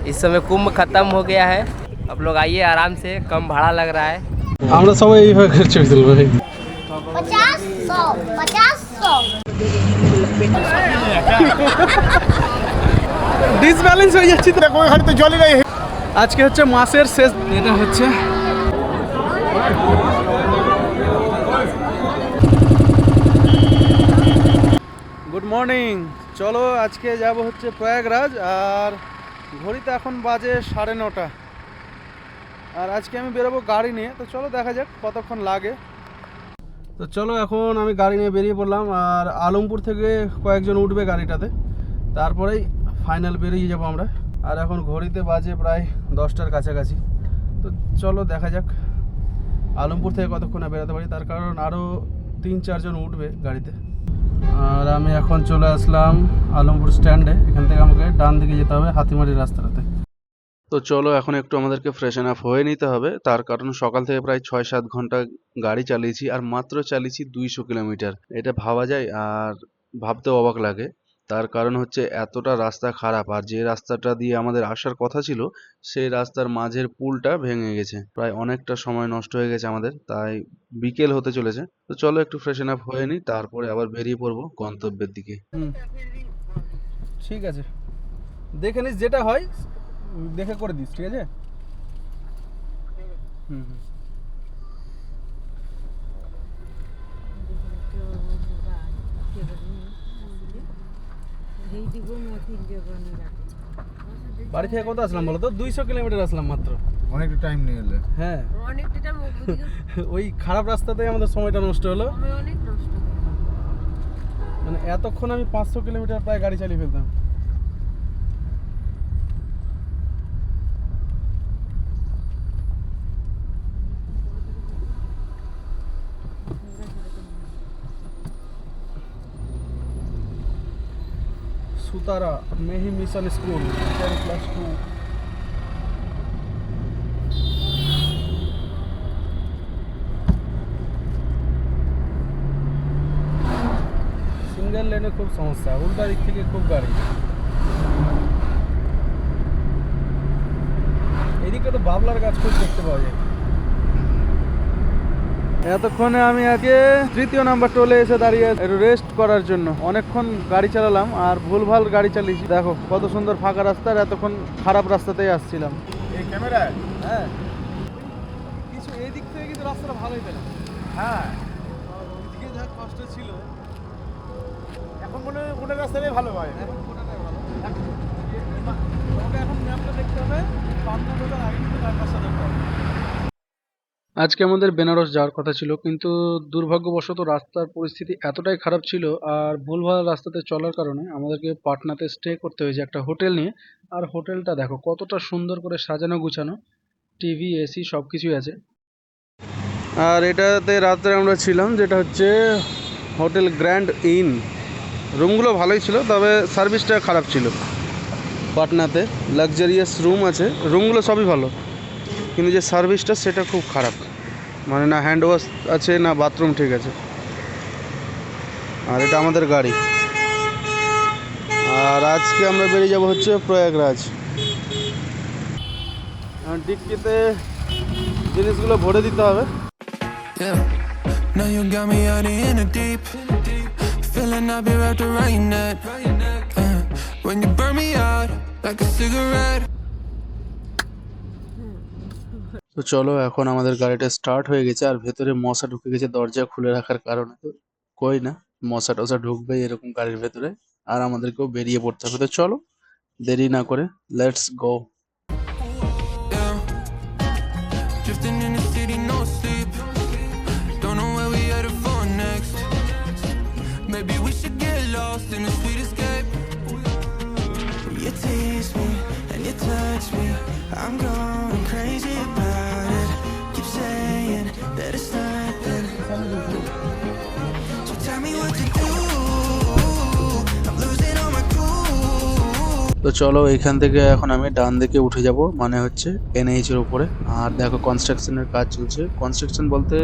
इस समय कुंभ खत्म हो गया है। अब लोग आइए आराम से, कम भाड़ा लग रहा है। আমরা সবাই এইভাবে করে ছবি তুলবো। 50 100 50 100 ডিসব্যালেন্স হয়ে যাচ্ছে তো, দেখো এখানে তো জলই নাই। আজকে হচ্ছে মাসের শেষ, এটা হচ্ছে গুড মর্নিং। চলো আজকে যাব হচ্ছে প্রয়াগরাজ, আর ঘড়িতে এখন বাজে 9:30। আর আজকে আমি বেরোবো গাড়ি নিয়ে, তো চলো দেখা যাক কতক্ষণ লাগে। তো চলো এখন আমি গাড়ি নিয়ে বেরিয়ে পড়লাম, আর আলমপুর থেকে কয়েকজন উঠবে গাড়িটাতে, তারপরেই ফাইনাল বেরিয়ে যাবো আমরা। আর এখন ঘড়িতে বাজে প্রায় 10টার কাছাকাছি। তো চলো দেখা যাক আলমপুর থেকে কতক্ষণে বেরোতে পারি, তার কারণ আরও 3-4 জন উঠবে গাড়িতে। আর আমি এখন চলে আসলাম আলমপুর স্ট্যান্ডে। এখান থেকে আমাকে ডান দিকে যেতে হবে হাতিমারির রাস্তাটাতে। তো চলো এখন একটু আমাদেরকে ফ্রেশন আপ হয়ে নিতে হবে, তার কারণ সকাল থেকে প্রায় 6-7 ঘন্টা গাড়ি চালিয়েছি, আর মাত্র চালিয়েছি 200 কিলোমিটার। এটা ভাবা যায় আর ভাবতেও অবাক লাগে। তার কারণ হচ্ছে এতটা রাস্তা খারাপ, আর যে রাস্তাটা দিয়ে আমাদের আসার কথা ছিল সেই রাস্তার মাঝের পুলটা ভেঙে গেছে। প্রায় অনেকটা সময় নষ্ট হয়ে গেছে আমাদের, তাই বিকেল হতে চলেছে। তো চলো একটু ফ্রেশন আপ হয়ে নিই, তারপরে আবার বেরিয়ে পড়বো গন্তব্যের দিকে। ঠিক আছে, দেখে নিস, যেটা হয় দেখে করে দিস, ঠিক আছে? বাড়ি থেকে কত আসলাম বলো তো? 200 কিলোমিটার আসলাম মাত্র। অনেকটা টাইম নিয়ে এলে। হ্যাঁ, ওই খারাপ রাস্তাতেই আমাদের সময়টা নষ্ট হলো। মানে এতক্ষণ আমি 500 কিলোমিটার প্রায় গাড়ি চালিয়ে ফেলতাম। सुतारा मेही मिशन स्कूल 10+2। সিঙ্গেল লেনে খুব সমস্যা, উল্টা দিক থেকে খুব গাড়ি। এদিকে তো বাবলার গাছ খুব দেখতে পাওয়া যায়। এতক্ষণে আমি আগে 3য় নাম্বার টোলে এসে দাঁড়িয়ে একটু রেস্ট করার জন্য। অনেকক্ষণ গাড়ি চালালাম আর ভুলভাল গাড়ি চালিয়েছি। দেখো কত সুন্দর ফাঁকা রাস্তা, আর এতক্ষণ খারাপ রাস্তাতেই আসছিলাম। এই ক্যামেরা? হ্যাঁ, কিছু এই দিক থেকে কিন্তু রাস্তাটা ভালোই পেলাম। হ্যাঁ, এদিকে যা কষ্ট ছিল, এখন মনে হয় ওটার রাস্তাটাই ভালো হয়। এখন ওটাটাই ভালো। তোমাকে এখন ম্যাপটা দেখতে হবে, পাবনা রোডের আগে কিন্তু তার রাস্তা দেখতে হবে। আজকে আমাদের বেনারস যাওয়ার কথা ছিল, কিন্তু দুর্ভাগ্যবশত রাস্তার পরিস্থিতি এতটাই খারাপ ছিল আর ভুলভাল রাস্তাতে চলার কারণে আমাদেরকে পাটনাতে স্টে করতে হয়েছে একটা হোটেল নিয়ে। আর হোটেলটা দেখো কতটা সুন্দর করে সাজানো গুছানো, টিভি, এসি সব কিছুই আছে। আর এটাতে রাত্রে আমরা ছিলাম, যেটা হচ্ছে হোটেল গ্র্যান্ড ইন। রুমগুলো ভালোই ছিল, তবে সার্ভিসটা খারাপ ছিল। পাটনাতে লাক্সারিয়াস রুম আছে, রুমগুলো সবই ভালো, কিন্তু যে সার্ভিসটা সেটা খুব খারাপ। মানে না হ্যান্ড ওয়াশ আছে, না বাথরুম ঠিক আছে। আর এটা আমাদের গাড়ি, আর আজকে আমরা বেরিয়ে যাব হচ্ছে প্রয়াগরাজ। ডিক্কিতে জিনিসগুলো ভরে দিতে হবে। Now you got me out in the deep, feeling I'll be wrapped around your neck. When you burn me out like a cigarette. তো চলো এখন আমাদের গাড়িটা স্টার্ট হয়ে গেছে, আর ভেতরে মশা ঢুকে গেছে দরজা খুলে রাখার কারণে। তো কই না, মশা টশা ঢুকবে এরকম গাড়ির ভেতরে, আর আমাদেরকেও বেরিয়ে পড়তে হবে। তো চলো দেরি না করে let's go. Yeah, drifting in the city, no sleep. Don't know where we headed for next. Maybe we should get lost in a sweet escape. You tease me and you touch me, I'm going crazy about it. Keep saying that it's nothing, so tell me what to do. I'm losing all my cool. তো চলো এইখান থেকে এখন আমি ডান দিকে উঠে যাব, মানে হচ্ছে NH এর উপরে। আর দেখো কনস্ট্রাকশনের কাজ চলছে, কনস্ট্রাকশন বলতে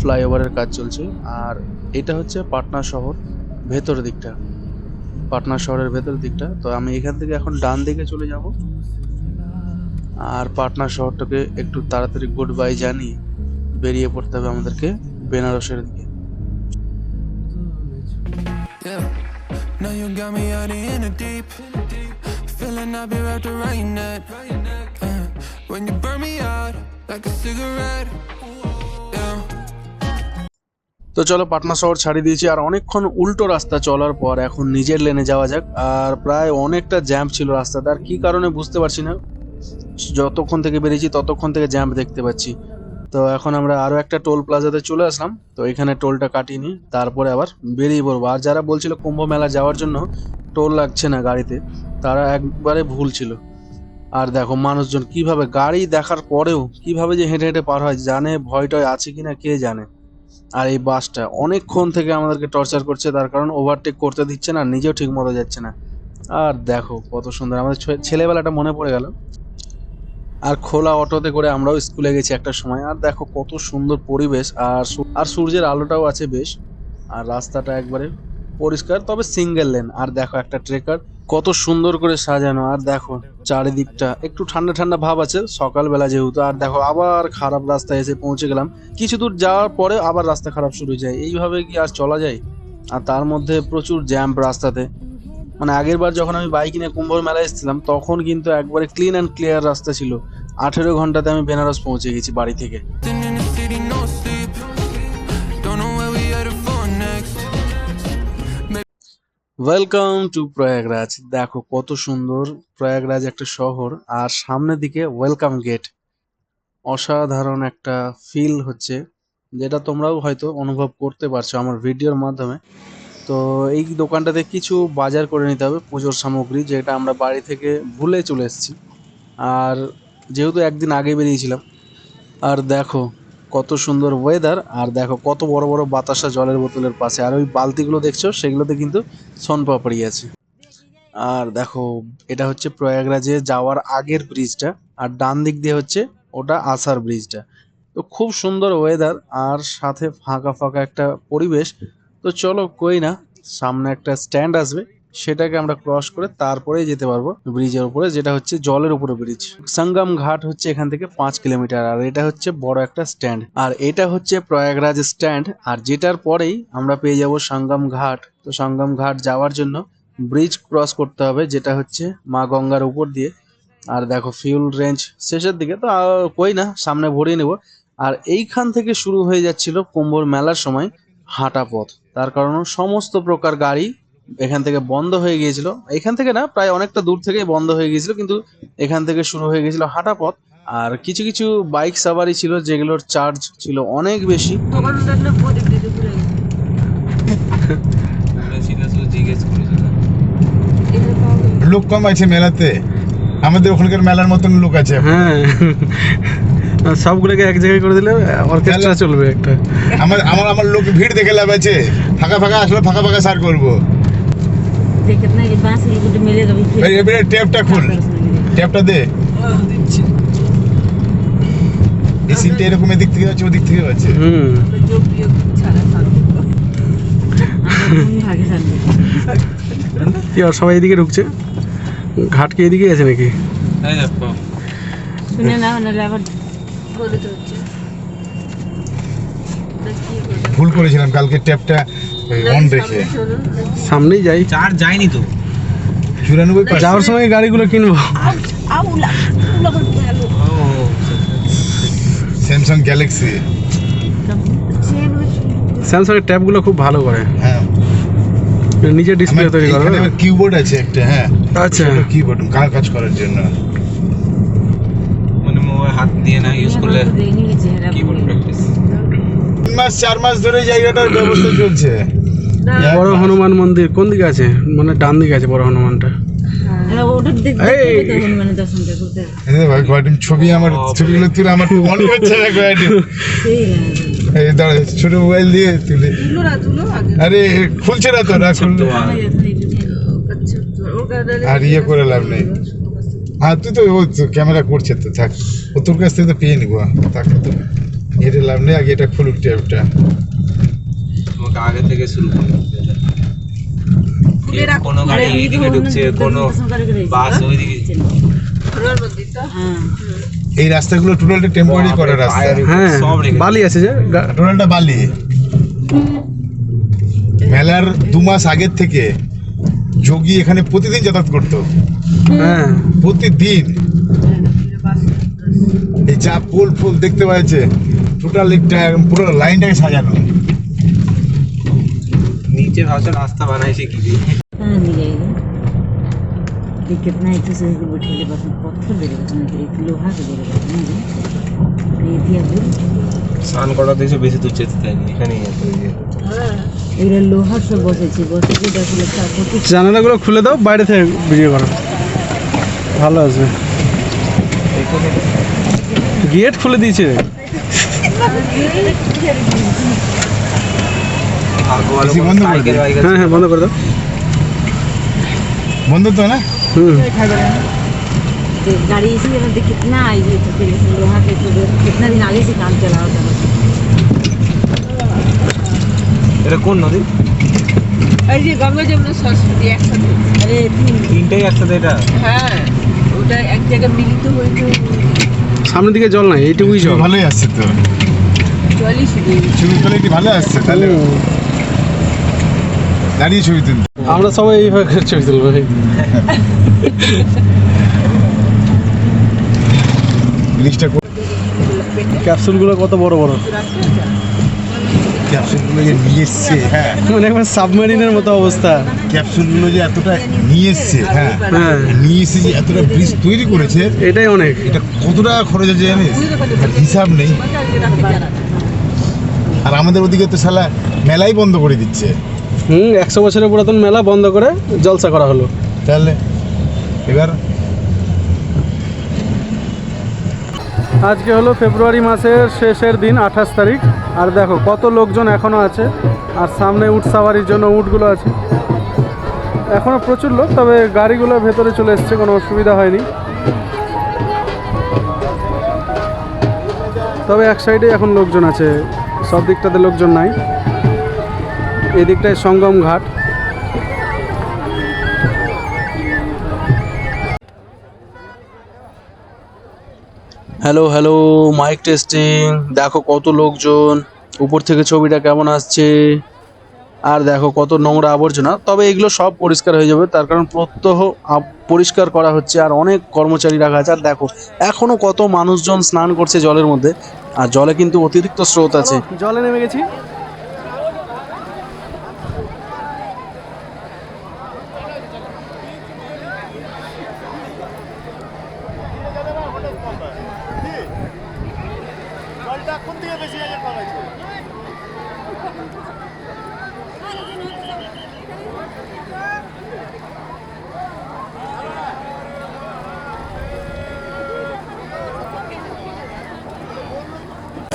ফ্লাইওভারের কাজ চলছে। আর এটা হচ্ছে পাটনা শহর ভেতরের দিকটা, পাটনা শহরের ভেতরের দিকটা। তো আমি এখান থেকে এখন ডান দিকে চলে যাব, আর পাটনা শহরটাকে একটু তাড়াতাড়ি গুড বাই জানিয়ে বেরিয়ে পড়তে হবে আমাদেরকে বেনারসের দিকে। Yeah, now you got me out in the deep. Feeling I'll be wrapped around your neck. When you burn me out like a cigarette. Yeah. তো চলো পাটনা শহর ছাড়িয়ে দিয়েছি, আর অনেকক্ষণ উল্টো রাস্তা চলার পর এখন নিজের লেনে যাওয়া যাক। আর প্রায় অনেকটা জ্যাম ছিল রাস্তাতে, আর কি কারণে বুঝতে পারছি না, যতক্ষণ থেকে বেরিয়েছি ততক্ষণ থেকে জ্যাম দেখতে পাচ্ছি। তো এখন আমরা আরো একটা টোল প্লাজাতে চলে আসলাম, তো এখানে টোলটা কাটিয়ে নিই, তারপরে আবার বেরিয়ে পড়বো। আর যারা বলছিল কুম্ভ মেলা যাওয়ার জন্য টোল লাগছে না গাড়িতে, তারা একবারে ভুল ছিল। আর দেখো মানুষজন কিভাবে, গাড়ি দেখার পরেও কিভাবে যে হেঁটে হেঁটে পার হয়, জানে ভয় টয় আছে কিনা কে জানে। আর এই বাসটা অনেকক্ষণ থেকে আমাদেরকে টর্চার করছে, তার কারণ ওভারটেক করতে দিচ্ছে না, নিজেও ঠিক মতো যাচ্ছে না। আর দেখো কত সুন্দর, আমাদের ছেলেবেলাটা মনে পড়ে গেল। আর খোলা অটোতে করে আমরাও স্কুলে গেছি একটা সময়। আর দেখো কত সুন্দর পরিবেশ, আর সূর্যের আলোটাও আছে বেশ। আর রাস্তাটা একবারে পরিষ্কার, তবে সিঙ্গেল লেন। আর দেখো একটা ট্রেকার কত সুন্দর করে সাজানো। আর দেখো চারিদিকটা একটু ঠান্ডা ঠান্ডা ভাব আছে সকালবেলা যেহেতু। আর দেখো আবার খারাপ রাস্তায় এসে পৌঁছে গেলাম, কিছু দূর যাওয়ার পরে আবার রাস্তা খারাপ শুরু হয়ে যায়। এইভাবে কি আর চলা যায়? আর তার মধ্যে প্রচুর জ্যাম রাস্তাতে। মানে আগের বার যখন আমি বাইক নিয়ে কুম্ভ মেলায় এসেছিলাম তখন কিন্তু একবারে ক্লিন অ্যান্ড ক্লিয়ার রাস্তা ছিল। 18 ঘন্টাতে আমি বেনারস পৌঁছে গেছি বাড়ি থেকে। Sitting in the city, no sleep. Don't know where we headed for next. Welcome to Prayagraj. দেখো কত সুন্দর প্রয়াগরাজ একটা শহর, আর সামনের দিকে ওয়েলকাম গেট। অসাধারণ একটা ফিল হচ্ছে, যেটা তোমরাও হয়তো অনুভব করতে পারছো আমার ভিডিওর মাধ্যমে। তো এই দোকানটাতে কিছু বাজার করে নিতে হবে, পুজোর সামগ্রী, যেটা আমরা বাড়ি থেকে ভুলে চলে এসেছি। আর যেহেতু একদিন আগে বেরিয়েছিলাম। আর দেখো কত সুন্দর ওয়েদার, আর দেখো কত বড় বড় বাতাসা জলের বোতলের পাশে। আর ওই বালতিগুলো দেখছো সেগুলোতে কিন্তু সোনপাপড়ি আছে। আর দেখো এটা হচ্ছে প্রয়াগরাজে যাওয়ার আগের ব্রিজটা, আর ডান দিক দিয়ে হচ্ছে ওটা আসার ব্রিজটা। তো খুব সুন্দর ওয়েদার, আর সাথে ফাঁকা ফাঁকা একটা পরিবেশ। তো চলো কই না, সামনে একটা স্ট্যান্ড আসবে, সেটাকে আমরা ক্রস করে তারপরে যেতে পারবো ব্রিজের উপরে, যেটা হচ্ছে জলের উপরে ব্রিজ। সঙ্গম ঘাট হচ্ছে এখান থেকে 5 কিলোমিটার, আর এটা হচ্ছে বড় একটা স্ট্যান্ড। আর এটা হচ্ছে প্রয়াগরাজ স্ট্যান্ড, আর যেটার পরেই আমরা পেয়ে যাব সঙ্গম ঘাট। তো সঙ্গম ঘাট যাওয়ার জন্য ব্রিজ ক্রস করতে হবে, যেটা হচ্ছে মা গঙ্গার উপর দিয়ে। আর দেখো ফিউল রেঞ্জ শেষের দিকে, তো কই না সামনে ভরিয়ে নেব। আর এইখান থেকে শুরু হয়ে যাচ্ছিল কুম্ভর মেলার সময় হাঁটা পথ, তার কারণ সমস্ত প্রকার গাড়ি এখান থেকে বন্ধ হয়ে গিয়েছিল। এখান থেকে না, প্রায় অনেকটা দূর থেকেই বন্ধ হয়ে গিয়েছিল, কিন্তু এখান থেকে শুরু হয়ে গিয়েছিল হাঁটা পথ। আর কিছু কিছু বাইক সাওয়ারি ছিল যেগুলোর চার্জ ছিল অনেক বেশি। লোক কম আছে মেলাতে, আমাদের ওখানকার মেলার মতন লোক আছে। হ্যাঁ, সবগুলোকে এক জায়গায় করে দিলে অর্কেস্ট্রা চলবে একটা। আমার লোক ভিড় দেখে লাভ আছে, ফাঁকা ফাঁকা আসলে ফাঁকা ফাঁকা সার করবো। এবারে ট্যাপটা খুল, ট্যাপটা দে। এই সিনটা এরকম এদিক থেকে যাচ্ছে ওদিক থেকে যাচ্ছে। কি আর সবাই এদিকে ঢুকছে, ঘাট কি এদিকে আছে নাকি? ভুল করেছিলাম কালকে, ট্যাপটা অন রেখে সামনেই যাই, চার যায়নি তো 94 যাওয়ার সময় গাড়িগুলো কিনবো। Samsung Galaxy. স্যামসাং এর ট্যাবগুলো খুব ভালো করে, হ্যাঁ নিজে ডিসপ্লে তৈরি করে। এখানে কিবোর্ড আছে একটা, হ্যাঁ আচ্ছা, কিবোর্ড কাজ করার জন্য, মানে মোবাইল হাত দিয়ে না ইউজ করলে কিবোর্ড প্র্যাকটিস। 4 মাস ধরে জায়গাটার ব্যবস্থা চলছে। বড় হনুমান মন্দির কোন দিকে আছে? মানে ডান দিকে আছে বড় হনুমানটা। ভাই কয়েকদিন ছবি, আমার ছবিগুলো তুলে আমার মনে হচ্ছে না কয়েকদিন। এই দাঁড়া, ছোট মোবাইল দিয়ে তুলে। আরে খুলছে না তো, না খুললে আর ইয়ে করে লাভ নেই। হ্যাঁ তুই তো ও ক্যামেরা করছে তো, থাক, ও তোর কাছ থেকে তো পেয়ে নিবো, থাক তো, এটা লাভ নেই। আগে এটা খুলুক ট্যাবটা, তোমাকে আগে থেকে শুরু করতে হবে। কোনো গাড়ি এইদিকে ঢুকছে, কোনো বাস ওইদিকে। এই রাস্তাগুলো টোটালটা টেম্পোরারি করা রাস্তা, হ্যাঁ সব রেখেছে। বালি আছে যে টোটালটা বালি। মেলার 2 মাস আগের থেকে যোগী এখানে প্রতিদিন যাতায়াত করতো, হ্যাঁ প্রতিদিন। এই যা পোল ফোল দেখতে পাচ্ছে টোটাল একটা পুরো লাইনটাকে সাজানো। नीचे भाषा रास्ता बनाए से की हाँ मिलेगा। ये कितना एक दूसरे को बैठे बस पत्थर दे देगा ना, एक लोहा के दे देगा ना, ये दिया बोल স্নান করা দেশে বেশি দূর যেতে দেয়নি, এখানেই আছে ওই যে। এগুলো লোহার সব বসেছে বসে দেখো প্রত্যেক জানালাগুলো খুলে দাও, বাইরে থেকে ভিডিও করো, ভালো আছে। গেট খুলে দিয়েছে, आगो वालों इसी को बंद कर साइकिल दे। वाइकिल হ্যাঁ হ্যাঁ বন্ধ করে দাও। বন্ধ তো না? गाड़ी इसी में तो कितना आई हुई तो फिर इसमें लोहा के तो कितना दिन आगे से काम चला होता है। এটা কোন নদী? এই যে গঙ্গা যমুনা সরস্বতী একসাথে। अरे তিনটেই একসাথে এটা? হ্যাঁ ওটা এক জায়গায় মিলিত হয়েছে, সামনের দিকে জল নাই, এইটুকুই জল। ভালোই আসছে তো, জলই শুধু। ছবি কোয়ালিটি ভালো আসছে। তাহলে দাঁড়িয়ে ছবি তুলতে আমরা সবাই এইভাবে করে ছবি তুলবো। জিনিসটা ক্যাপসুলগুলো কত বড় বড়, ক্যাপসুলগুলো যে নিয়ে এসছে, হ্যাঁ মানে একবার সাবমেরিনের মতো অবস্থা। ক্যাপসুলগুলো যে এতটা নিয়ে এসছে, হ্যাঁ হ্যাঁ নিয়ে এসে যে এতটা ব্রিজ তৈরি করেছে, এটাই অনেক। এটা কত টাকা খরচ আছে জানিস? আর হিসাব নেই। আর আমাদের ওদিকে তো শালা মেলাই বন্ধ করে দিচ্ছে। 100 বছরের পুরাতন মেলা বন্ধ করে জলসা করা হলো। তাহলে এবার আজকে হলো ফেব্রুয়ারি মাসের শেষের দিন 28 তারিখ, আর দেখো কত লোকজন এখনও আছে। আর সামনে উট সাওয়ারির জন্য উটগুলো আছে, এখনও প্রচুর লোক, তবে গাড়িগুলো ভেতরে চলে এসছে, কোনো অসুবিধা হয়নি। তবে এক সাইডে এখন লোকজন আছে, সব দিকটাতে লোকজন নাই। এই দিকটায় Sangam Ghat. Hello hello, mic testing. দেখো কত লোকজন, উপর থেকে ছবিটা কেমন আসছে। আর দেখো কত নোংরা আবর্জনা, তবে এগুলো সব পরিষ্কার হয়ে যাবে, তার কারণ প্রত্যহ পরিষ্কার করা হচ্ছে আর অনেক কর্মচারী রাখা আছে। আর দেখো এখনো কত মানুষজন স্নান করছে জলের মধ্যে, আর জলে কিন্তু অতিরিক্ত স্রোত আছে। জলে নেমে গেছি।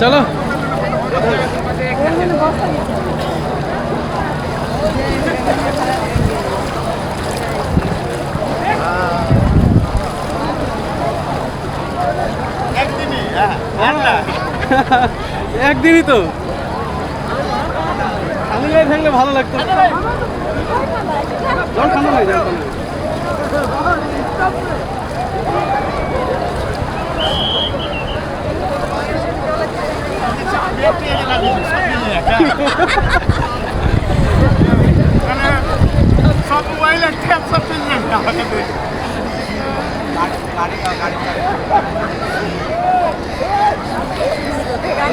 চলো একদিনই তো, আমি গায়ে থাকলে ভালো লাগতো। জল ঠান্ডা নাই, জল ঠান্ডা।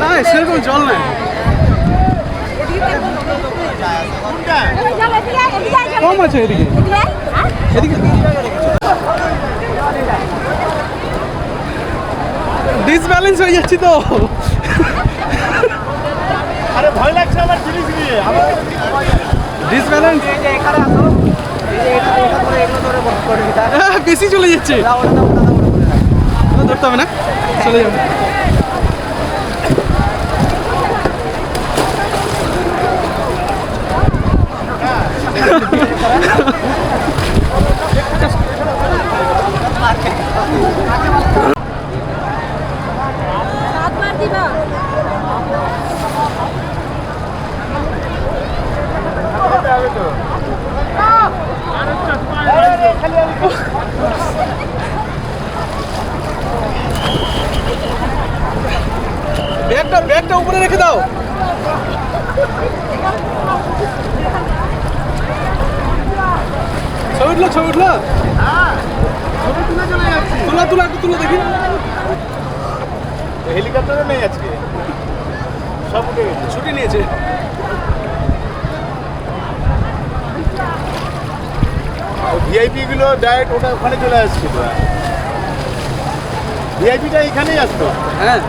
না সেরকম জল নাই, কম আছে এদিকে। এদিকে ডিসব্যালেন্স হয়ে যাচ্ছি তো। আরে ভয় লাগছে আমার জিনিস নিয়ে, ডিসব্যালেন্স বেশি চলে যাচ্ছে, ধরতে হবে না, চলে যাবে। মাইকটা উপরে রেখে দাও। ছবি উঠলো তুলা একটু তুলো দেখি। হেলিকপ্টারে নেই আজকে, সব উঠে গেছে, ছুটি নিয়েছে। ভিআইপি গুলো ডাইরেক্ট ওটা ওখানে চলে আসছিল, ভিআইপিটা এখানেই আসতো। হ্যাঁ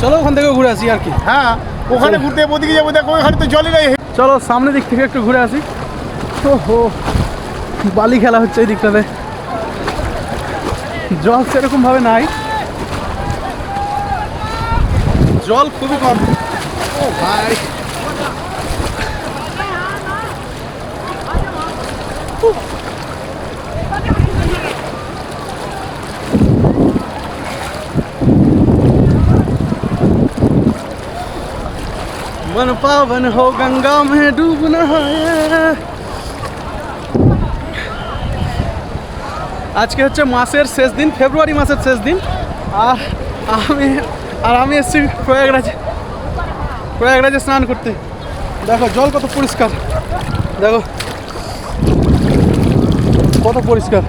চলো ওখান থেকে ঘুরে আসি আর কি। হ্যাঁ ওখানে ঘুরতে ওদিকে যাবো, দেখো ওখানে তো জলই নাই। চলো সামনের দিক থেকে একটু ঘুরে আসি। ওহো বালি খেলা হচ্ছে এই দিকটাতে, জল সেরকম ভাবে নাই, জল খুবই কম। ও ভাই मन पावन हो गंगा में डूबना है। আজকে হচ্ছে মাসের শেষ দিন, ফেব্রুয়ারি মাসের শেষ দিন। আর আমি এসেছি প্রয়াগরাজে স্নান করতে। দেখো জল কত পরিষ্কার, দেখো কত পরিষ্কার।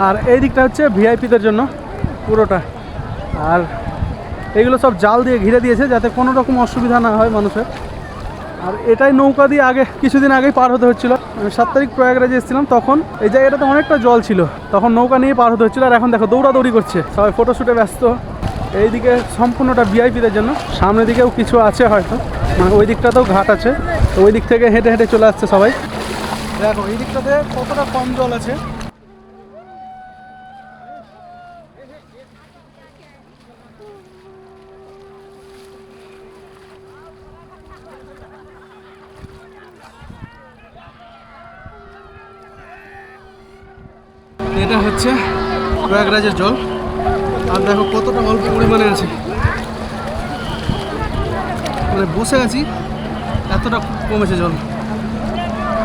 আর এই দিকটা হচ্ছে ভিআইপিদের জন্য পুরোটা। আর এগুলো সব জাল দিয়ে ঘিরে দিয়েছে যাতে কোনো রকম অসুবিধা না হয় মানুষের। আর এটাই নৌকা দিয়ে আগে কিছুদিন আগেই পার হতে হচ্ছিলো। আমি 7 তারিখ প্রয়াগরাজে এসেছিলাম, তখন এই জায়গাটাতে অনেকটা জল ছিল, তখন নৌকা নিয়ে পার হতে হচ্ছিলো। আর এখন দেখো দৌড়াদৌড়ি করছে সবাই, ফটোশ্যুটে ব্যস্ত। এইদিকে সম্পূর্ণটা ভিআইপিদের জন্য, সামনের দিকেও কিছু আছে হয়তো, মানে ওই দিকটাতেও ঘাট আছে, তো ওই দিক থেকে হেঁটে হেঁটে চলে আসছে সবাই। দেখো এই দিকটাতে কতটা কম জল আছে। এটা হচ্ছে প্রয়াগরাজের জল, আর দেখো কতটা অল্প পরিমাণে আছে, মানে বসে আছি এতটা কমেছে জল,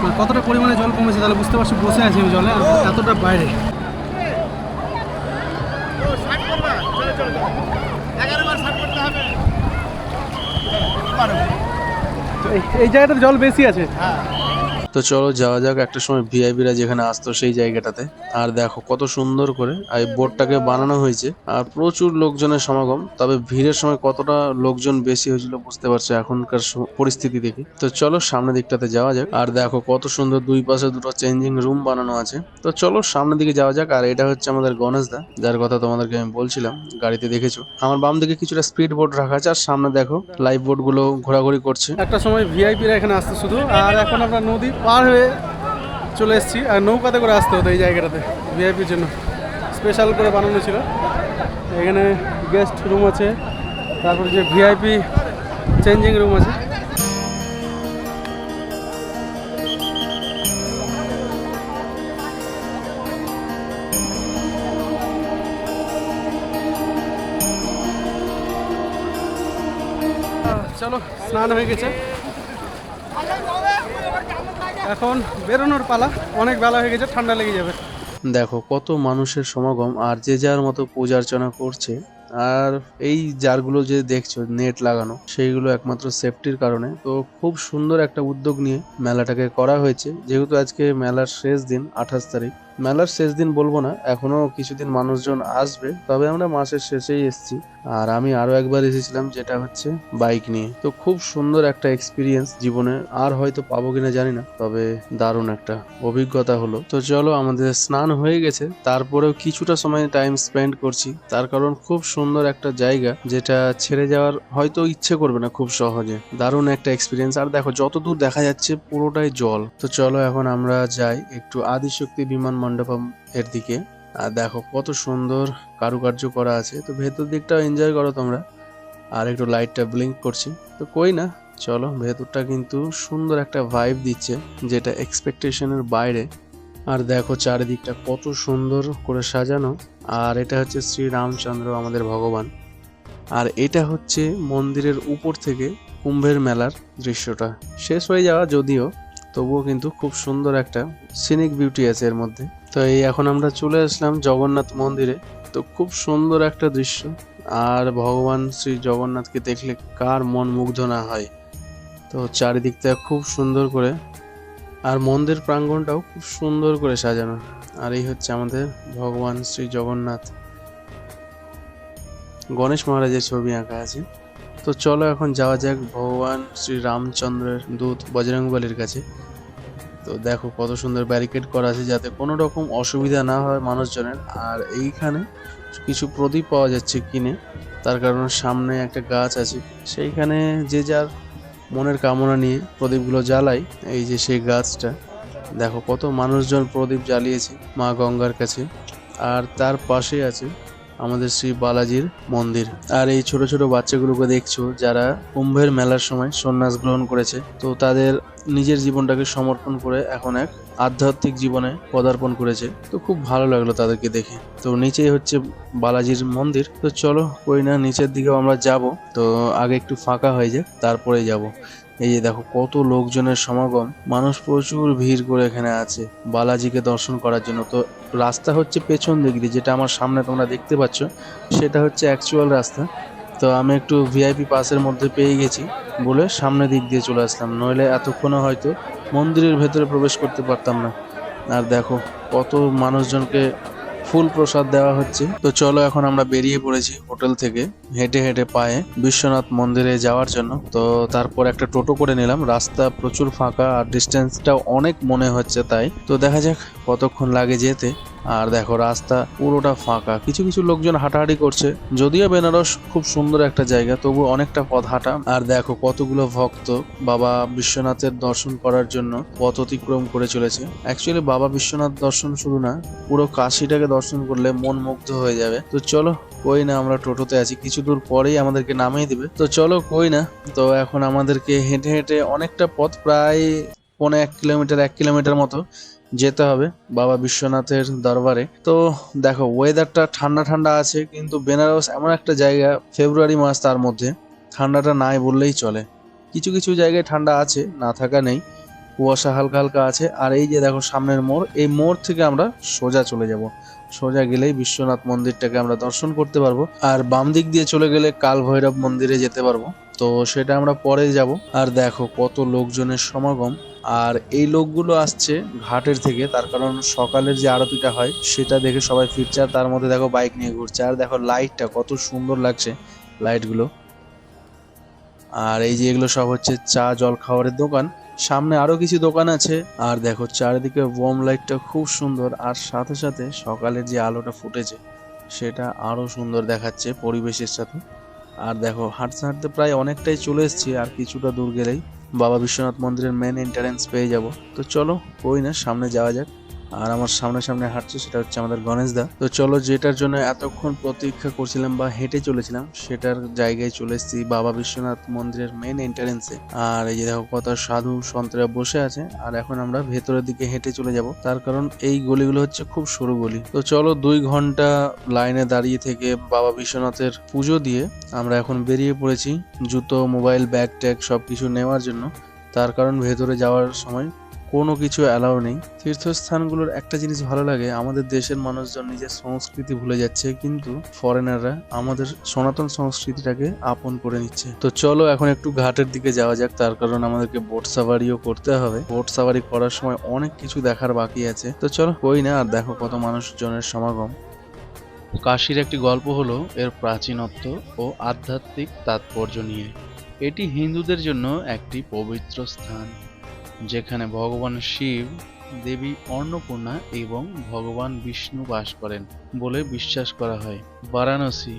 মানে কতটা পরিমাণে জল কমেছে তাহলে বুঝতে পারছি। বসে আছি আমি জলে, আর এতটা বাইরে। এই জায়গাটাতে জল বেশি আছে। তো চলো যাওয়া যাক একটা সময় ভিআইপিরা যেখানে আসতো সেই জায়গাটাতে। আর দেখো কত সুন্দর করে এই বোটটাকে বানানো হয়েছে, আর প্রচুর লোকজনের সমাগম। তবে ভিড়ের সময় কতটা লোকজন বেশি হয়েছিল বুঝতে পারছো এখনকার পরিস্থিতি দেখে। তো চলো সামনের দিকটাতে যাওয়া যাক। আর দেখো কত সুন্দর দুই পাশে দুটো চেঞ্জিং রুম বানানো আছে। তো চলো সামনের দিকে যাওয়া যাক। আর এটা হচ্ছে আমাদের গণেশদা, যার কথা তোমাদেরকে আমি বলছিলাম, গাড়িতে দেখেছো। আমার বাম দিকে কিছুটা স্পিড বোট রাখা আছে, আর সামনে দেখো লাইভ বোট গুলো ঘোরাঘুরি করছে। একটা সময় ভিআইপিরা এখানে আসতো শুধু, আর এখন আমরা নদী পার হয়ে চলে এসেছি। আর নৌকাতে করে আসতে হতো এই জায়গাটাতে, ভিআইপির জন্য স্পেশাল করে বানানো ছিল। এখানে গেস্ট রুম আছে, তারপরে যে ভিআইপি চেঞ্জিং রুম আছে। চলো স্নান হয়ে গেছে, এখন বেরোনোর পালা। অনেক বেলা হয়ে গেছে, ঠান্ডা লেগে যাবে। দেখো কত মানুষের সমাগম, আর যে যার মতো পূজা অর্চনা করছে। আর এই জারগুলো যে দেখছো নেট লাগানো, সেইগুলো একমাত্র সেফটির কারণে। তো খুব সুন্দর একটা উদ্যোগ নিয়ে মেলাটাকে করা হয়েছে। যেহেতু আজকে মেলার শেষ দিন 28 তারিখ, মেলার শেষ দিন বলবো না, এখনো কিছুদিন মানুষজন আসবে, তবে আমরা মাসের শেষেই এসেছি। আর আমি আরো একবার এসেছিলাম, যেটা হচ্ছে বাইক নিয়ে। তো খুব সুন্দর একটা এক্সপিরিয়েন্স, জীবনে আর হয়তো পাবো কিনা জানি না, তবে দারুণ একটা অভিজ্ঞতা হলো। তো চলো আমাদের স্নান হয়ে গেছে, তারপরেও কিছুটা সময় টাইম স্পেন্ড করছি, তার কারণ খুব সুন্দর একটা জায়গা, যেটা ছেড়ে যাওয়ার হয়তো ইচ্ছে করবে না খুব সহজে। দারুণ একটা এক্সপিরিয়েন্স। আর দেখো যতদূর দেখা যাচ্ছে পুরোটাই জল। তো চলো এখন আমরা যাই একটু আদিশক্তি বিমান মণ্ডপম এর দিকে। আর দেখো কত সুন্দর কারুকার্য করা আছে। তো ভেতর দিকটাও এনজয় করো তোমরা। আর একটু লাইটটা ব্লিঙ্ক করছে, তো কই না, চলো। ভেতরটা কিন্তু সুন্দর একটা ভাইব দিচ্ছে, যেটা এক্সপেকটেশনের বাইরে। আর দেখো চারিদিকটা কত সুন্দর করে সাজানো। আর এটা হচ্ছে শ্রী রামচন্দ্র, আমাদের ভগবান। আর এটা হচ্ছে মন্দিরের উপর থেকে কুম্ভের মেলার দৃশ্যটা। শেষ হয়ে যাওয়া যদিও, তো তবুও কিন্তু খুব সুন্দর একটা সিনিক বিউটি আছে এর মধ্যে। তো এই এখন আমরা চলে আসলাম জগন্নাথ মন্দিরে। তো খুব সুন্দর একটা দৃশ্য, আর ভগবান শ্রী জগন্নাথকে দেখলে কার মন মুগ্ধ না হয়। তো চারিদিকটা খুব সুন্দর করে, আর মন্দির প্রাঙ্গণটাও খুব সুন্দর করে সাজানো। আর এই হচ্ছে আমাদের ভগবান শ্রী জগন্নাথ, গণেশ মহারাজের ছবি আঁকা আছে। তো চলো এখন যাওয়া যাক ভগবান শ্রী রামচন্দ্রের দূত বজরংবলীর কাছে। তো দেখো কত সুন্দর ব্যারিকেড করা আছে যাতে কোনো রকম অসুবিধা না হয় মানুষজনের। আর এইখানে কিছু প্রদীপ পাওয়া যাচ্ছে কিনে, তার কারণ সামনে একটা গাছ আছে, সেইখানে যে যার মনের কামনা নিয়ে প্রদীপগুলো জ্বালায়। এই যে সেই গাছটা, দেখো কত মানুষজন প্রদীপ জ্বালিয়েছে মা গঙ্গার কাছে। আর তার পাশে আছে আমাদের শ্রী বালাজির মন্দির। আর এই ছোট ছোট বাচ্চাগুলোকে দেখছো যারা কুম্ভের মেলার সময় সন্ন্যাস গ্রহণ করেছে, তো তাদের নিজের জীবনটাকে সমর্পণ করে এখন এক আধ্যাত্মিক জীবনে পদার্পণ করেছে। তো খুব ভালো লাগলো তাদেরকে দেখে। তো নিচেই হচ্ছে বালাজির মন্দির। তো চলো কই না নিচের দিকেও আমরা যাব। তো আগে একটু ফাঁকা হয়ে যাক, তারপরে যাব। এই যে দেখো কত লোকজনের সমাগম, মানুষ প্রচুর ভিড় করে এখানে আছে বালাজিকে দর্শন করার জন্য। তো রাস্তা হচ্ছে পেছন দিক দিয়ে, যেটা আমার সামনে তোমরা দেখতে পাচ্ছ সেটা হচ্ছে অ্যাকচুয়াল রাস্তা। তো আমি একটু ভিআইপি পাসের মধ্যে পেয়ে গেছি বলে সামনে দিক দিয়ে চলে আসলাম, নইলে এতক্ষণে হয়তো মন্দিরের ভেতরে প্রবেশ করতে পারতাম না। আর দেখো কত মানুষজনকে ফুল প্রসাদ দেওয়া হচ্ছে। তো চলো এখন আমরা বেরিয়ে পড়েছি হোটেল থেকে হেঁটে হেঁটে পায়ে বিশ্বনাথ মন্দিরে যাওয়ার জন্য। তো তারপর একটা টোটো করে নিলাম, রাস্তা প্রচুর ফাঁকা আর ডিস্টেন্সটাও অনেক মনে হচ্ছে তাই। তো দেখা যাক কতক্ষণ লাগে যেতে। আর দেখো রাস্তা পুরোটা ফাঁকা, কিছু কিছু লোকজন হাঁটাহাঁটি করছে। যদিও বেনারস খুব সুন্দর একটা জায়গা, তবু অনেকটা পথ হাঁটা। আর দেখো কতগুলো ভক্ত বাবা বিশ্বনাথের দর্শন করার জন্য পথ অতিক্রম করে চলেছে। অ্যাকচুয়ালি বাবা বিশ্বনাথ দর্শন শুধু না, পুরো কাশীটাকে দর্শন করলে মন মুগ্ধ হয়ে যাবে। তো চলো কই না আমরা টোটোতে আছি, কিছু দূর পরেই আমাদেরকে নামিয়ে দিবে। তো চলো কই না। তো এখন আমাদেরকে হেঁটে হেঁটে অনেকটা পথ, প্রায় 1 কিলোমিটার মতো যেতে হবে বাবা বিশ্বনাথের দরবারে। তো দেখো ওয়েদারটা ঠান্ডা ঠান্ডা আছে, কিন্তু বেনারস এমন একটা জায়গা ফেব্রুয়ারি মাস, তার মধ্যে ঠান্ডাটা নাই বললেই চলে। কিছু কিছু জায়গায় ঠান্ডা আছে, না থাকা নেই, কুয়াশা হালকা হালকা আছে। আর এই যে দেখো সামনের মোড়, এই মোড় থেকে আমরা সোজা চলে যাব। সোজা গেলেই বিশ্বনাথ মন্দিরটাকে আমরা দর্শন করতে পারবো। আর বাম দিক দিয়ে চলে গেলে কাল ভৈরব মন্দিরে যেতে পারবো, তো সেটা আমরা পরে যাব। আর দেখো কত লোকজনের সমাগম। আর এই লোকগুলো আসছে ঘাটের থেকে, তার কারণ সকালের যে আরতিটা হয় সেটা দেখে সবাই ফিরছে। আর তার মধ্যে দেখো বাইক নিয়ে ঘুরছে। আর দেখো লাইটটা কত সুন্দর লাগছে লাইটগুলো। আর এই যে এগুলো সব হচ্ছে চা জল খাবারের দোকান, সামনে আরো কিছু দোকান আছে। আর দেখো চারিদিকে বোম লাইটটা খুব সুন্দর, আর সাথে সাথে সকালের যে আলোটা ফুটেছে সেটা আরো সুন্দর দেখাচ্ছে পরিবেশের সাথে। আর দেখো হাঁটতে হাঁটতে প্রায় অনেকটাই চলে এসেছি, আর কিছুটা দূর গেলেই বাবা বিশ্বনাথ মন্দিরের মেন এন্ট্রান্স পেয়ে যাব। তো চলো কই না সামনে যাওয়া যাক। আর আমার সামনে সামনে হাঁটছে সেটা হচ্ছে আমাদের গণেশ দা। তো চলো যেটার জন্য এতক্ষণ প্রতীক্ষা করছিলাম বা হেঁটে চলেছিলাম সেটার জায়গায় চলে এসেছি, বাবা বিশ্বনাথ মন্দিরের মেন এন্ট্রান্সে। আর এই যে দেখো কত সাধু সন্তরা বসে আছে। আর এখন আমরা ভেতরের দিকে হেঁটে চলে যাব, তার কারণ এই গলিগুলো হচ্ছে খুব সরু গলি। তো চলো 2 ঘন্টা লাইনে দাঁড়িয়ে থেকে বাবা বিশ্বনাথের পুজো দিয়ে আমরা এখন বেরিয়ে পড়েছি জুতো মোবাইল ব্যাগ ট্যাগ সবকিছু নেওয়ার জন্য। তার কারণ ভেতরে যাওয়ার সময় কোনো কিছু অ্যালাউ নেই। তীর্থস্থানগুলোর একটা জিনিস ভালো লাগে, আমাদের দেশের মানুষজন নিজের সংস্কৃতি ভুলে যাচ্ছে, কিন্তু ফরেনাররা আমাদের সনাতন সংস্কৃতিটাকে আপন করে নিচ্ছে। তো চলো এখন একটু ঘাটের দিকে যাওয়া যাক, তার কারণ আমাদেরকে বোট সাফারিও করতে হবে। বোট সাফারি করার সময় অনেক কিছু দেখার বাকি আছে। তো চলো কই না। আর দেখো কত মানুষজনের সমাগম। কাশীর একটি গল্প হলো এর প্রাচীনত্ব ও আধ্যাত্মিক তাৎপর্য নিয়ে। এটি হিন্দুদের জন্য একটি পবিত্র স্থান, যেখানে ভগবান শিব, দেবী অন্নপূর্ণা এবং ভগবান বিষ্ণু বাস করেন বলে বিশ্বাস করা হয়। বারাণসী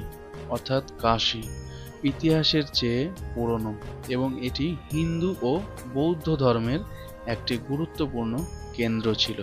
অর্থাৎ কাশী ইতিহাসের চেয়ে পুরনো এবং এটি হিন্দু ও বৌদ্ধ ধর্মের একটি গুরুত্বপূর্ণ কেন্দ্র ছিল।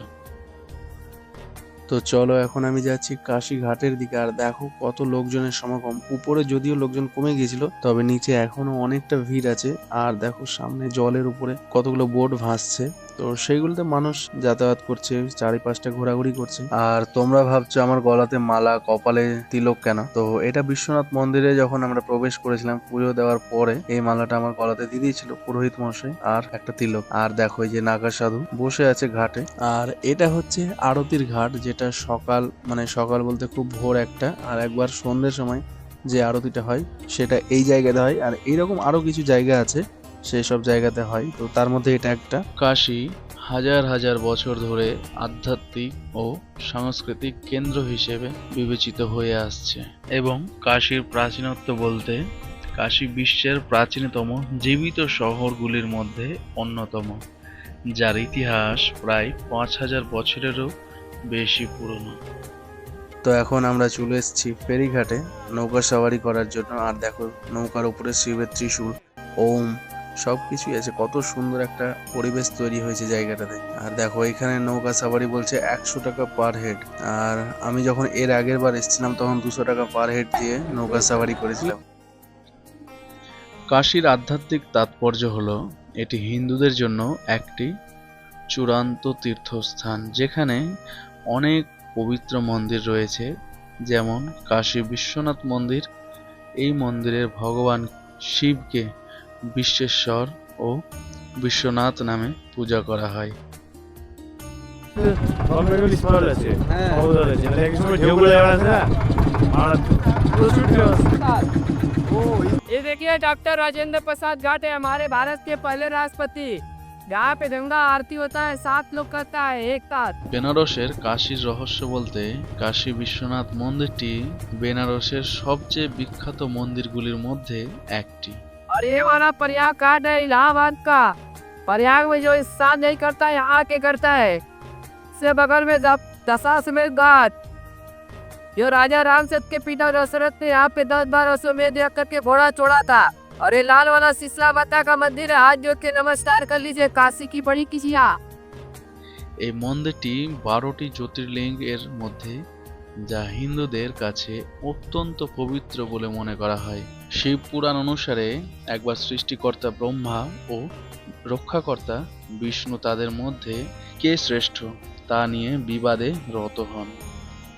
তো চলো এখন আমি যাচ্ছি কাশী ঘাটের দিকে। আর দেখো কত লোকজনের সমাগম। উপরে যদিও লোকজন কমে গিয়েছিল, তবে নিচে এখনো অনেকটা ভিড় আছে। আর দেখো সামনে জলের উপরে কতগুলো বোট ভাসছে। তো সেইগুলোতে মানুষ যাতায়াত করছে, চারিপাশটা ঘোরাঘুরি করছে। আর তোমরা ভাবছো আমার গলাতে মালা, কপালে তিলক কেন? তো এটা বিশ্বনাথ মন্দিরে যখন আমরা প্রবেশ করেছিলাম পুজো দেওয়ার পরে এই মালাটা আমার গলাতে দিয়ে দিয়েছিল পুরোহিত মশাই, আর একটা তিলক। আর দেখো এই যে নাগা সাধু বসে আছে ঘাটে। আর এটা হচ্ছে আরতির ঘাট, যেটা সকাল বলতে খুব ভোর একটা, আর একবার সন্ধ্যের সময় যে আরতিটা হয় সেটা এই জায়গাতে হয়। আর এইরকম আরো কিছু জায়গা আছে সেই সব জায়গাতে হয়, তো তার মধ্যে এটা একটা। কাশী হাজার হাজার বছর ধরে আধ্যাত্মিক ও সাংস্কৃতিক কেন্দ্র হিসেবে বিবেচিত হয়ে আসছে, এবং কাশীর প্রাচীনত্ব বলতে কাশী বিশ্বের প্রাচীনতম জীবিত শহরগুলির মধ্যে অন্যতম, যার ইতিহাস প্রায় 5000 বছরেরও বেশি পুরনো। তো এখন আমরা চলে এসেছি ফেরিঘাটে নৌকা সওয়ারি করার জন্য। আর দেখো নৌকার উপরে শিবের ত্রিশূল, ওম সবকিছুই আছে। কত সুন্দর একটা পরিবেশ তৈরি হয়েছে জায়গাটাতে। আর দেখো এখানে নৌকা সাওয়ারি বলছে 100 টাকা পার হেড। আর আমি যখন এর আগের বার এসেছিলাম তখন 200 টাকা পার হেড দিয়ে নৌকা সাওয়ারি করেছিলাম। কাশীর আধ্যাত্মিক তাৎপর্য হলো এটি হিন্দুদের জন্য একটি চূড়ান্ত তীর্থস্থান, যেখানে অনেক পবিত্র মন্দির রয়েছে, যেমন কাশী বিশ্বনাথ মন্দির। এই মন্দিরের ভগবান শিবকে বিশ্বেশ্বর ও বিশ্বনাথ নামে পূজা করা হয়। ये देखिए डॉक्टर राजेंद्र प्रसाद घाट है, हमारे भारत के पहले राष्ट्रपति। यहाँ पे गंगा आरती होता है, 7 लोग करता है एक साथ। বেনারসের কাশীর রহস্য বলতে কাশী বিশ্বনাথ মন্দিরটি বেনারসের সবচেয়ে বিখ্যাত মন্দিরগুলির মধ্যে একটি। और ये वाला प्रयाग घाट है इलाहाबाद का। प्रयाग में जो स्नान नहीं करता है यहाँ के करता है। इससे बगल में दशाश्वमेध घाट, जो राजा रामचंद्र के पिता दशरथ ने यहाँ पे 10 बार अश्वमेध यज्ञ करके घोड़ा छोड़ा था। और ये लाल वाला शीतला माता का मंदिर है, हाथ जोड़ के नमस्कार कर लीजिए, काशी की बड़ी किसिया। এই মন্দিরটি 12টি জ্যোতির্লিঙ্গ এর মধ্যে, যা হিন্দুদের কাছে অত্যন্ত পবিত্র বলে মনে করা হয়। শিব পুরাণ অনুসারে একবার সৃষ্টিকর্তা ব্রহ্মা ও রক্ষাকর্তা বিষ্ণু তাদের মধ্যে কে শ্রেষ্ঠ তা নিয়ে বিবাদে রত হন।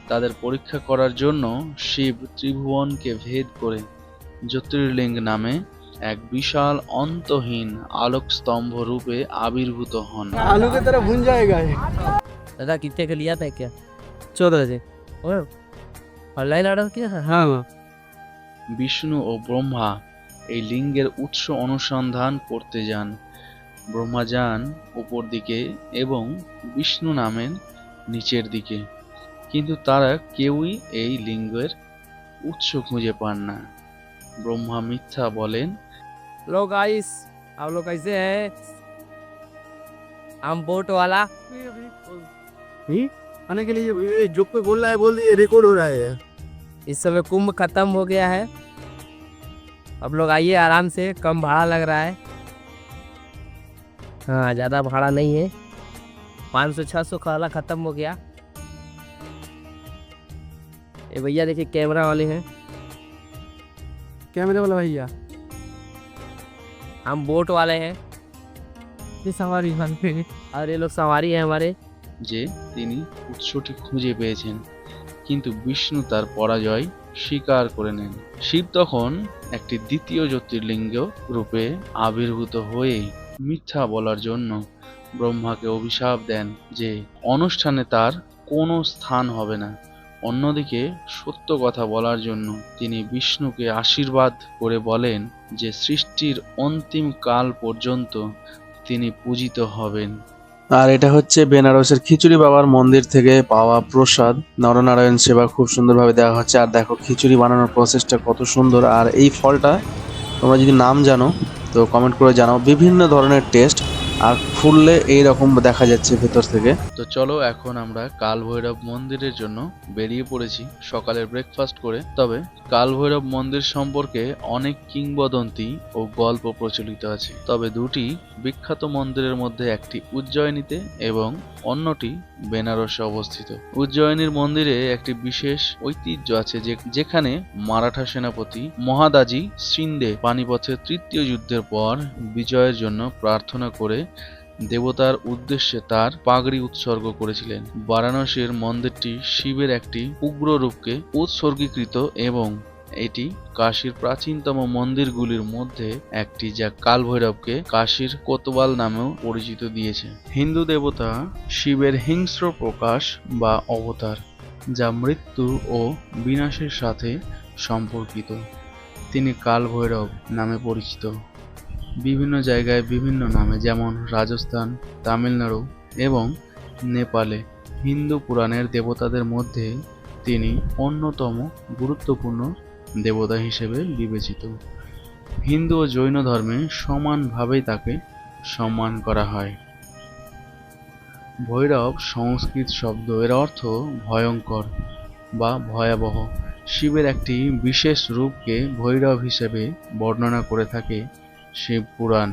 তাদের পরীক্ষা করার জন্য শিব ত্রিভুবনকে ভেদ করে জ্যোতির্লিঙ্গ নামে এক বিশাল অন্তহীন আলোক স্তম্ভ রূপে আবির্ভূত হন। आलू की तरह भुन जाएगा ये। दादा कितने का लिया था क्या? 14 से। ऑनलाइन ऑर्डर किया था? हाँ। বিষ্ণু ও ব্রহ্মা এই লিঙ্গের উৎস অনুসন্ধান করতে যান। ব্রহ্মা যান উপর দিকে এবং বিষ্ণু নামেন নিচের দিকে, কিন্তু তারা কেউই এই লিঙ্গের উৎস খুঁজে পান না। ব্রহ্মা মিথ্যা বলেন, लो गाइस, आप लोग कैसे हैं? हम बोट वाला आने के लिए जो कोई बोल रहा है बोल दिए, रिकॉर्ड हो रहा है। इस समय कुंभ खत्म हो गया है। अब लोग आइए आराम से, कम भाड़ा लग रहा है। हाँ, ज़्यादा भाड़ा नहीं है। 500-600 खाला खत्म हो गया। ये भैया देखिए कैमरा वाले हैं, कैमरे वाला भैया। हम बोट वाले हैं, ये सवारी और ये लोग सवारी है हमारे। যে তিনি উৎসটি খুঁজে পেয়েছেন, কিন্তু বিষ্ণু তার পরাজয় স্বীকার করে নেন। শিব তখন একটি দ্বিতীয় জ্যোতির্লিঙ্গ রূপে আবির্ভূত হয়ে মিথ্যা বলার জন্য ব্রহ্মাকে অভিশাপ দেন যে অনুষ্ঠানে তার কোনো স্থান হবে না। অন্যদিকে সত্য কথা বলার জন্য তিনি বিষ্ণুকে আশীর্বাদ করে বলেন যে সৃষ্টির অন্তিম কাল পর্যন্ত তিনি পূজিত হবেন। আর এটা হচ্ছে বেনারসের খিচুড়ি বাবার মন্দির থেকে পাওয়া প্রসাদ। নরনারায়ণ সেবা খুব সুন্দরভাবে দেওয়া হচ্ছে। আর দেখো খিচুড়ি বানানোর প্রসেসটা কত সুন্দর। আর এই ফলটা তোমরা যদি নাম জানো তো কমেন্ট করে জানাও। বিভিন্ন ধরনের টেস্ট, আর ফুললে এইরকম দেখা যাচ্ছে ভেতর থেকে। তো চলো এখন আমরা কাল ভৈরব মন্দিরের জন্য বেরিয়ে পড়েছি সকালের ব্রেকফাস্ট করে। তবে কাল ভৈরব মন্দির সম্পর্কে অনেক কিংবদন্তি ও গল্প প্রচলিত আছে। তবে দুটি বিখ্যাত মন্দিরের মধ্যে একটি উজ্জয়িনীতে এবং অন্যটি বেনারসে অবস্থিত। উজ্জয়িনীর মন্দিরে একটি বিশেষ ঐতিহ্য আছে, যেখানে মারাঠা সেনাপতি মহাদাজি শিন্দে পানিপথের তৃতীয় যুদ্ধের পর বিজয়ের জন্য প্রার্থনা করে দেবতার উদ্দেশ্যে তার পাগড়ি উৎসর্গ করেছিলেন। বারাণসীর মন্দিরটি শিবের একটি উগ্র রূপকে উৎসর্গীকৃত এবং এটি কাশীর প্রাচীনতম মন্দিরগুলির মধ্যে একটি, যা কালভৈরবকে কাশীর কোতবাল নামেও পরিচিত দিয়েছে। হিন্দু দেবতা শিবের হিংস্র প্রকাশ বা অবতার, যা মৃত্যু ও বিনাশের সাথে সম্পর্কিত। তিনি কালভৈরব নামে পরিচিত। বিভিন্ন জায়গায় বিভিন্ন নামে, যেমন রাজস্থান, তামিলনাড়ু এবং নেপালে হিন্দু পুরাণের দেবতাদের মধ্যে তিনি অন্যতম গুরুত্বপূর্ণ দেবতা হিসেবে বিবেচিত। হিন্দু ও জৈন ধর্মে সমানভাবেই তাকে সম্মান করা হয়। ভৈরব সংস্কৃত শব্দ, এর অর্থ ভয়ঙ্কর বা ভয়াবহ। শিবের একটি বিশেষ রূপকে ভৈরব হিসেবে বর্ণনা করে থাকে শিব পুরাণ।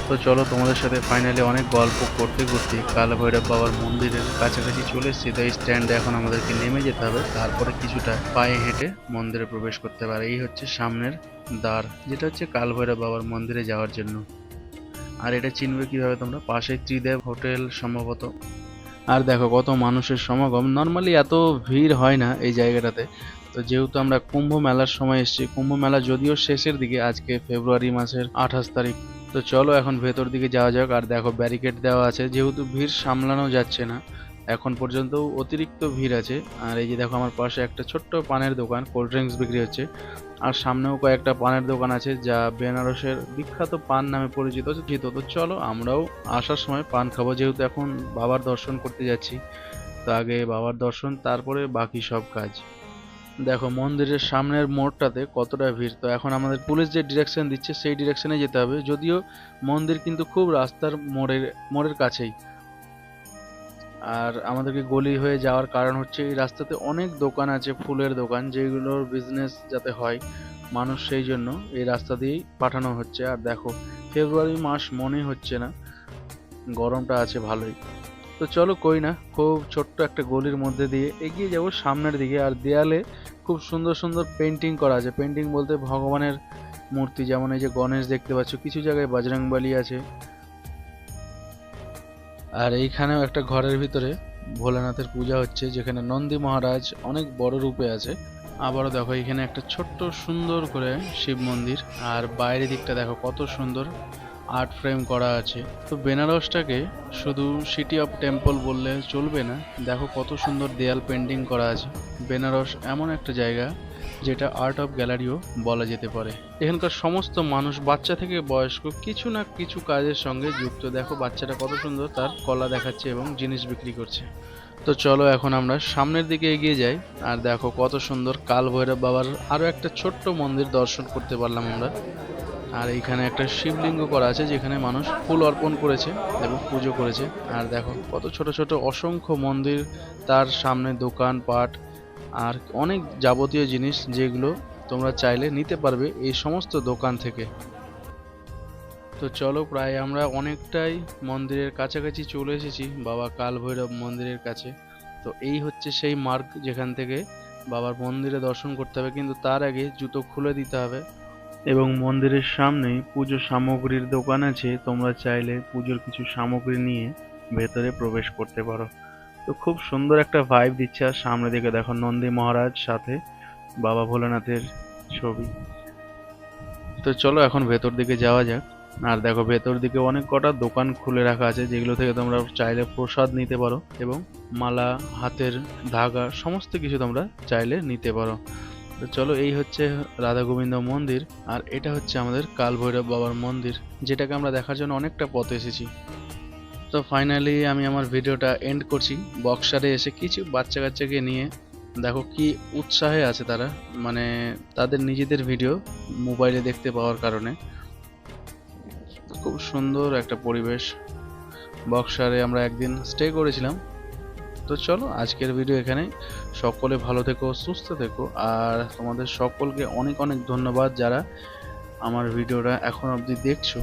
তো চলো, তোমাদের সাথে ফাইনালি অনেক গল্প করতে করতে কাল ভৈরব বাবার মন্দিরের কাছাকাছি চলে এসেছি। তো এই স্ট্যান্ডে এখন আমাদেরকে নেমে যেতে হবে, তারপরে কিছুটা পায়ে হেঁটে মন্দিরে প্রবেশ করতে পারে। এই হচ্ছে সামনের দ্বার, যেটা হচ্ছে কাল ভৈরব বাবার মন্দিরে যাওয়ার জন্য। আর এটা চিনবে কিভাবে তোমরা, পাশে ত্রিদেব হোটেল সম্ভবত। আর দেখো কত মানুষের সমাগম। নর্মালি এত ভিড় হয় না এই জায়গাটাতে। তো যেহেতু আমরা কুম্ভ মেলার সময় এসেছি, কুম্ভ মেলা যদিও শেষের দিকে, আজকে ফেব্রুয়ারি মাসের 28 তারিখ। তো চলো এখন ভেতর দিকে যাওয়া যাক। আর দেখো ব্যারিকেড দেওয়া আছে, যেহেতু ভিড় সামলানো যাচ্ছে না এখন পর্যন্ত, অতিরিক্ত ভিড় আছে। আর এই যে দেখো আমার পাশে একটা ছোট্ট পানের দোকান, কোল্ড ড্রিঙ্কস বিক্রি হচ্ছে। আর সামনেও কয়েকটা পানের দোকান আছে, যা বেনারসের বিখ্যাত পান নামে পরিচিত। তো চলো আমরাও আসার সময় পান খাবো, যেহেতু এখন বাবার দর্শন করতে যাচ্ছি। তো আগে বাবার দর্শন, তারপরে বাকি সব কাজ। দেখো মন্দিরের সামনের মোড়টাতে কতটা ভিড়। তো এখন আমাদের পুলিশ যে ডিরেকশন দিচ্ছে সেই ডিরেকশনে যেতে হবে, যদিও মন্দির কিন্তু খুব রাস্তার মোড়ের কাছেই। আর আমাদেরকে গলি হয়ে যাওয়ার কারণ হচ্ছে এই রাস্তাতে অনেক দোকান আছে, ফুলের দোকান, যেগুলোর বিজনেস যাতে হয় মানুষ, সেই জন্য এই রাস্তা দিয়েই পাঠানো হচ্ছে। আর দেখো ফেব্রুয়ারি মাস মনে হচ্ছে না, গরমটা আছে ভালোই। তো চলো কই না, খুব ছোট্ট একটা গলির মধ্যে দিয়ে এগিয়ে যাব সামনের দিকে। আর দেয়ালে খুব সুন্দর সুন্দর পেন্টিং করা আছে। পেন্টিং বলতে ভগবানের মূর্তি, যেমন এই যে গণেশ দেখতে পাচ্ছ, কিছু জায়গায় বজরংবলী আছে। আর এইখানেও একটা ঘরের ভিতরে ভোলেনাথের পূজা হচ্ছে, যেখানে নন্দী মহারাজ অনেক বড় রূপে আছে। আবারও দেখো এখানে একটা ছোট্ট সুন্দর করে শিব মন্দির, আর বাইরের দিকটা দেখো কত সুন্দর আর্ট ফ্রেম করা আছে। তো বেনারসটাকে শুধু সিটি অফ টেম্পল বললে চলবে না, দেখো কত সুন্দর দেয়াল পেন্টিং করা আছে। বেনারস এমন একটা জায়গা যেটা আর্ট অফ গ্যালারিও বলা যেতে পারে। এখানকার সমস্ত মানুষ, বাচ্চা থেকে বয়স্ক, কিছু না কিছু কাজের সঙ্গে যুক্ত। দেখো বাচ্চাটা কত সুন্দর তার কলা দেখাচ্ছে এবং জিনিস বিক্রি করছে। তো চলো এখন আমরা সামনের দিকে এগিয়ে যাই। আর দেখো কত সুন্দর কাল ভৈরব বাবার আরো একটা ছোট্ট মন্দির দর্শন করতে পারলাম আমরা। আর এইখানে একটা শিবলিঙ্গ করা আছে, যেখানে মানুষ ফুল অর্পণ করেছে এবং পুজো করেছে। আর দেখো কত ছোট ছোট অসংখ্য মন্দির, তার সামনে দোকানপাট আর অনেক যাবতীয় জিনিস, যেগুলো তোমরা চাইলে নিতে পারবে এই সমস্ত দোকান থেকে। তো চলো প্রায় আমরা অনেকটাই মন্দিরের কাছাকাছি চলে এসেছি, বাবা কাল ভৈরব মন্দিরের কাছে। তো এই হচ্ছে সেই মার্গ যেখান থেকে বাবার মন্দিরে দর্শন করতে হবে, কিন্তু তার আগে জুতো খুলে দিতে হবে। এবং মন্দিরের সামনেই পুজো সামগ্রীর দোকান আছে, তোমরা চাইলে পুজোর কিছু সামগ্রী নিয়ে ভেতরে প্রবেশ করতে পারো। তো খুব সুন্দর একটা ভাইব দিচ্ছে। আর সামনে দিকে দেখো নন্দী মহারাজ, সাথে বাবা ভোলেনাথের ছবি। তো চলো এখন ভেতর দিকে যাওয়া যাক। আর দেখো ভেতর দিকে অনেক কটা দোকান খুলে রাখা আছে, যেগুলো থেকে তোমরা চাইলে প্রসাদ নিতে পারো এবং মালা, হাতের ধাগা, সমস্ত কিছু তোমরা চাইলে নিতে পারো। তো চলো, এই হচ্ছে রাধা গোবিন্দ মন্দির, আর এটা হচ্ছে আমাদের কাল ভৈরব বাবার মন্দির, যেটাকে আমরা দেখার জন্য অনেকটা পথ এসেছি। তো ফাইনালি আমি আমার ভিডিওটা এন্ড করছি। বক্সারে এসে কিছু বাচ্চা কাচ্চাকে নিয়ে দেখো কি উৎসাহে আছে তারা, মানে তাদের নিজেদের ভিডিও মোবাইলে দেখতে পাওয়ার কারণে। খুব সুন্দর একটা পরিবেশ। বক্সারে আমরা একদিন স্টে করেছিলাম। তো চলো আজকের ভিডিও এখানে। সকলে ভালো থেকো, সুস্থ থেকো, আর তোমাদের সকলকে অনেক অনেক ধন্যবাদ যারা আমার ভিডিওটা এখন অবধি দেখছো।